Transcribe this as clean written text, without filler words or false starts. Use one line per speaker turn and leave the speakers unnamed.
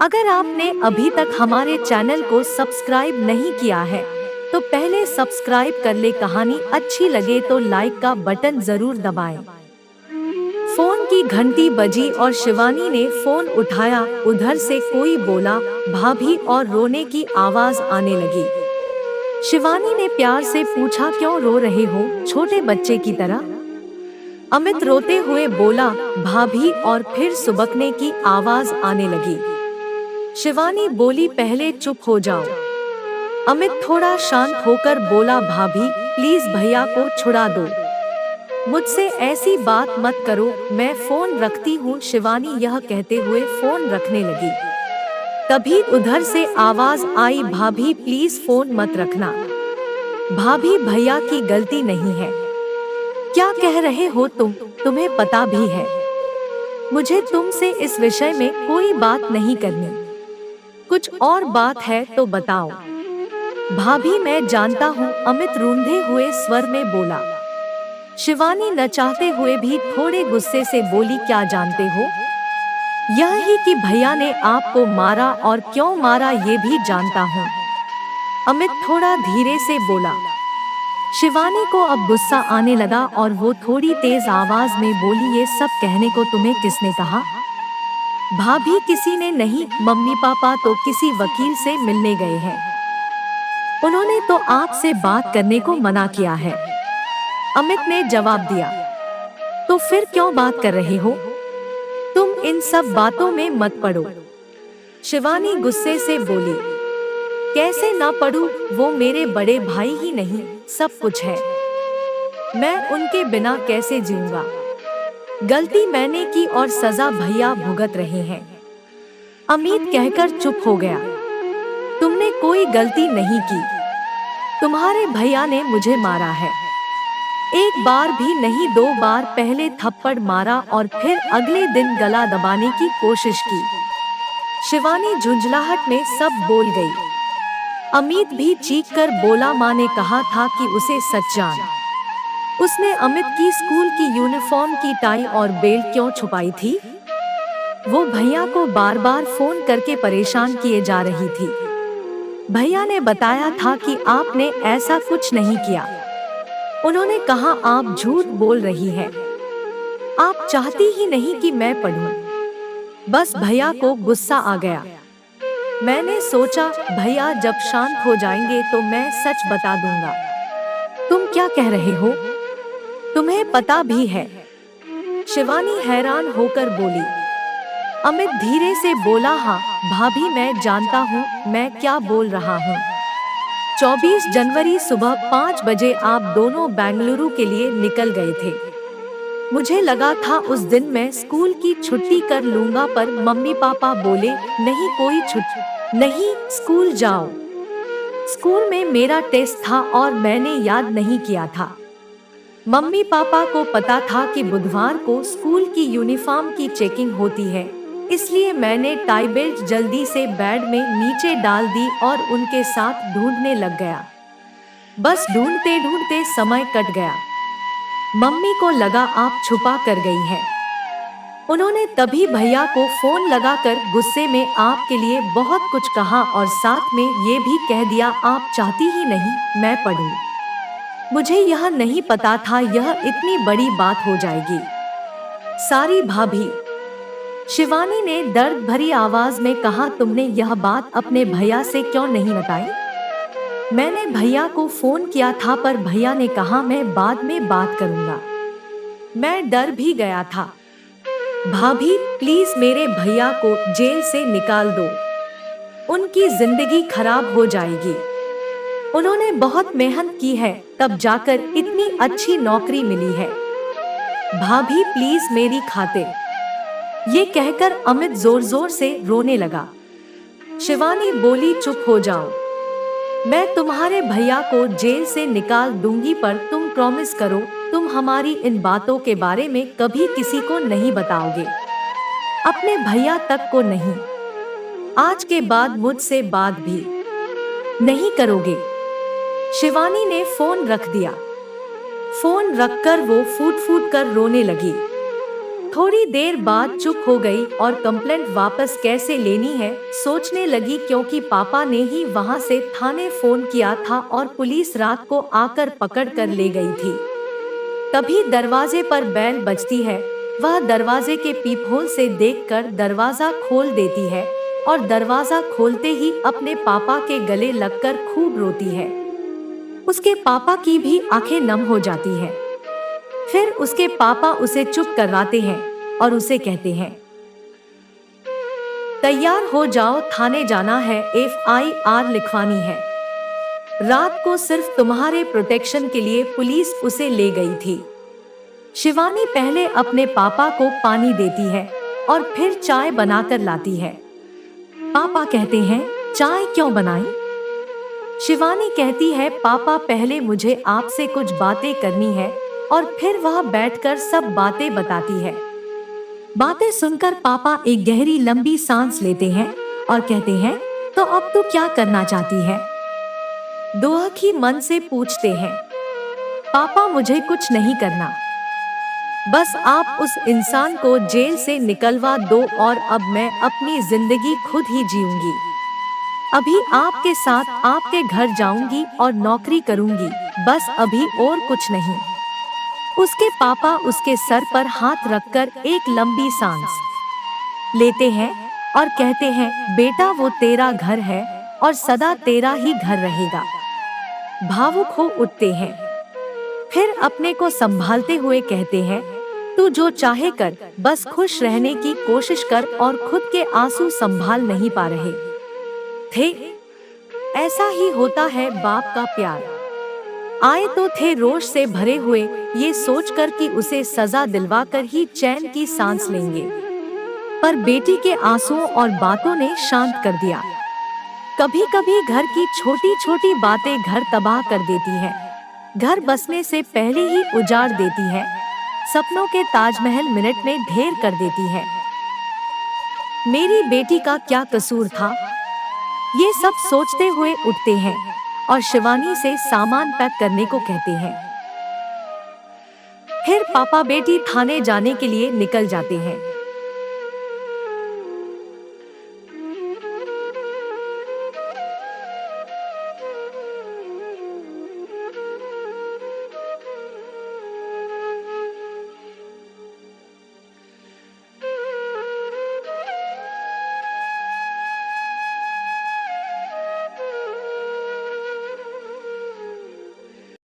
अगर आपने अभी तक हमारे चैनल को सब्सक्राइब नहीं किया है तो पहले सब्सक्राइब कर ले। कहानी अच्छी लगे तो लाइक का बटन जरूर दबाएं। फोन की घंटी बजी और शिवानी ने फोन उठाया। उधर से कोई बोला, भाभी, और रोने की आवाज आने लगी। शिवानी ने प्यार से पूछा, क्यों रो रहे हो छोटे बच्चे की तरह? अमित रोते हुए बोला, भाभी, और फिर सुबकने की आवाज आने लगी। शिवानी बोली, पहले चुप हो जाओ। अमित थोड़ा शांत होकर बोला, भाभी प्लीज भैया को छुड़ा दो, मुझसे ऐसी बात मत करो, मैं फोन रखती हूँ। शिवानी यह कहते हुए फोन रखने लगी। तभी उधर से आवाज आई, भाभी प्लीज फोन मत रखना, भाभी भैया की गलती नहीं है। क्या कह रहे हो तुम? तुम्हें पता भी है मुझे तुमसे इस विषय में कोई बात नहीं करनी। कुछ और बात है तो बताओ। भाभी मैं जानता हूँ, अमित रूंधे हुए स्वर में बोला। शिवानी न चाहते हुए भी थोड़े गुस्से से बोली, क्या जानते हो? यह ही कि भैया ने आपको मारा, और क्यों मारा ये भी जानता हूँ। अमित थोड़ा धीरे से बोला। शिवानी को अब गुस्सा आने लगा और वो थोड़ी तेज आवाज में बोली, ये सब कहने को तुम्हें किसने कहा? भाभी किसी ने नहीं, मम्मी पापा तो किसी वकील से मिलने गए हैं, उन्होंने तो आपसे बात करने को मना किया है, अमित ने जवाब दिया। तो फिर क्यों बात कर रहे हो? तुम इन सब बातों में मत पड़ो, शिवानी गुस्से से बोली। कैसे ना पड़ूं, वो मेरे बड़े भाई ही नहीं सब कुछ है, मैं उनके बिना कैसे जीऊंगा? गलती मैंने की और सजा भैया भुगत रहे हैं। अमित कहकर चुप हो गया। तुमने कोई गलती नहीं की, तुम्हारे भैया ने मुझे मारा है। एक बार भी नहीं, 2 बार, पहले थप्पड़ मारा और फिर अगले दिन गला दबाने की कोशिश की। शिवानी झुंझलाहट में सब बोल गई। अमित भी चीख कर बोला, माँ ने कहा था कि उसे सच जान। उसने अमित की स्कूल की यूनिफॉर्म की टाई और बेल्ट क्यों छुपाई थी? वो भैया को बार बार फोन करके परेशान किए जा रही थी। भैया ने बताया था कि आपने ऐसा कुछ नहीं किया। उन्होंने कहा आप झूठ बोल रही है, आप चाहती ही नहीं कि मैं पढ़ूं। बस भैया को गुस्सा आ गया। मैंने सोचा भैया जब शांत हो जाएंगे तो मैं सच बता दूंगा। तुम क्या कह रहे हो? तुम्हें पता भी है? शिवानी हैरान होकर बोली। अमित धीरे से बोला, हाँ भाभी मैं जानता हूँ मैं क्या बोल रहा हूँ। 24 जनवरी सुबह 5 बजे आप दोनों बेंगलुरु के लिए निकल गए थे। मुझे लगा था उस दिन मैं स्कूल की छुट्टी कर लूंगा, पर मम्मी पापा बोले नहीं, कोई छुट्टी नहीं, स्कूल जाओ। स्कूल में मेरा टेस्ट था और मैंने याद नहीं किया था। मम्मी पापा को पता था कि बुधवार को स्कूल की यूनिफॉर्म की चेकिंग होती है, इसलिए मैंने टाई बेल्ट जल्दी से बेड में नीचे डाल दी और उनके साथ ढूंढने लग गया। बस ढूंढते ढूंढते समय कट गया। मम्मी को लगा आप छुपा कर गई हैं। उन्होंने तभी भैया को फोन लगाकर गुस्से में आपके लिए बहुत कुछ कहा और साथ में ये भी कह दिया, आप चाहती ही नहीं मैं पढ़ूं। मुझे यह नहीं पता था यह इतनी बड़ी बात हो जाएगी। सारी भाभी, शिवानी ने दर्द भरी आवाज में कहा, तुमने यह बात अपने भैया से क्यों नहीं बताई? मैंने भैया को फोन किया था पर भैया ने कहा मैं बाद में बात करूंगा। मैं डर भी गया था। भाभी प्लीज मेरे भैया को जेल से निकाल दो, उनकी जिंदगी खराब हो जाएगी। उन्होंने बहुत मेहनत की है तब जाकर इतनी अच्छी नौकरी मिली है। भाभी प्लीज मेरी खातिर। ये कहकर अमित जोर जोर से रोने लगा। शिवानी बोली, चुप हो जाओ, मैं तुम्हारे भैया को जेल से निकाल दूंगी, पर तुम प्रॉमिस करो तुम हमारी इन बातों के बारे में कभी किसी को नहीं बताओगे, अपने भैया तक को नहीं। आज के बाद मुझसे बात भी नहीं करोगे। शिवानी ने फोन रख दिया। फोन रखकर वो फूट फूट कर रोने लगी। थोड़ी देर बाद चुप हो गई और कंप्लेंट वापस कैसे लेनी है सोचने लगी, क्योंकि पापा ने ही वहां से थाने फोन किया था और पुलिस रात को आकर पकड़ कर ले गई थी। तभी दरवाजे पर बेल बजती है। वह दरवाजे के पीपहोल से देखकर दरवाजा खोल देती है और दरवाजा खोलते ही अपने पापा के गले लगकर खूब रोती है। उसके पापा की भी आंखें नम हो जाती है। फिर उसके पापा उसे चुप करवाते हैं और उसे कहते हैं, तैयार हो जाओ, थाने जाना है, FIR लिखवानी है। रात को सिर्फ तुम्हारे प्रोटेक्शन के लिए पुलिस उसे ले गई थी। शिवानी पहले अपने पापा को पानी देती है और फिर चाय बनाकर लाती है। पापा कहते हैं, चाय क्यों बनाई? शिवानी कहती है, पापा पहले मुझे आपसे कुछ बातें करनी है, और फिर वह बैठकर सब बातें बताती है। बातें सुनकर पापा एक गहरी लंबी सांस लेते हैं और कहते हैं, तो अब तू क्या करना चाहती है? दुआखी मन से पूछते हैं। पापा मुझे कुछ नहीं करना, बस आप उस इंसान को जेल से निकलवा दो और अब मैं अपनी जिंदगी खुद ही जीऊंगी। अभी आपके साथ आपके घर जाऊंगी और नौकरी करूंगी, बस अभी और कुछ नहीं। उसके पापा उसके सर पर हाथ रखकर एक लंबी सांस लेते हैं और कहते हैं, बेटा वो तेरा घर है और सदा तेरा ही घर रहेगा। भावुक हो उठते हैं। फिर अपने को संभालते हुए कहते हैं, तू जो चाहे कर, बस खुश रहने की कोशिश कर, और खुद के आंसू संभाल नहीं पा रहे थे। ऐसा ही होता है बाप का प्यार। आए तो थे रोष से भरे हुए, ये सोचकर कि उसे सजा दिलवाकर ही चैन की सांस लेंगे, पर बेटी के आंसुओं और बातों ने शांत कर दिया। कभी कभी घर की छोटी छोटी बातें घर तबाह कर देती है, घर बसने से पहले ही उजाड़ देती है, सपनों के ताजमहल मिनट में ढेर कर देती है। मेरी बेटी का क्या कसूर था? ये सब सोचते हुए उठते हैं और शिवानी से सामान पैक करने को कहते हैं। फिर पापा बेटी थाने जाने के लिए निकल जाते हैं।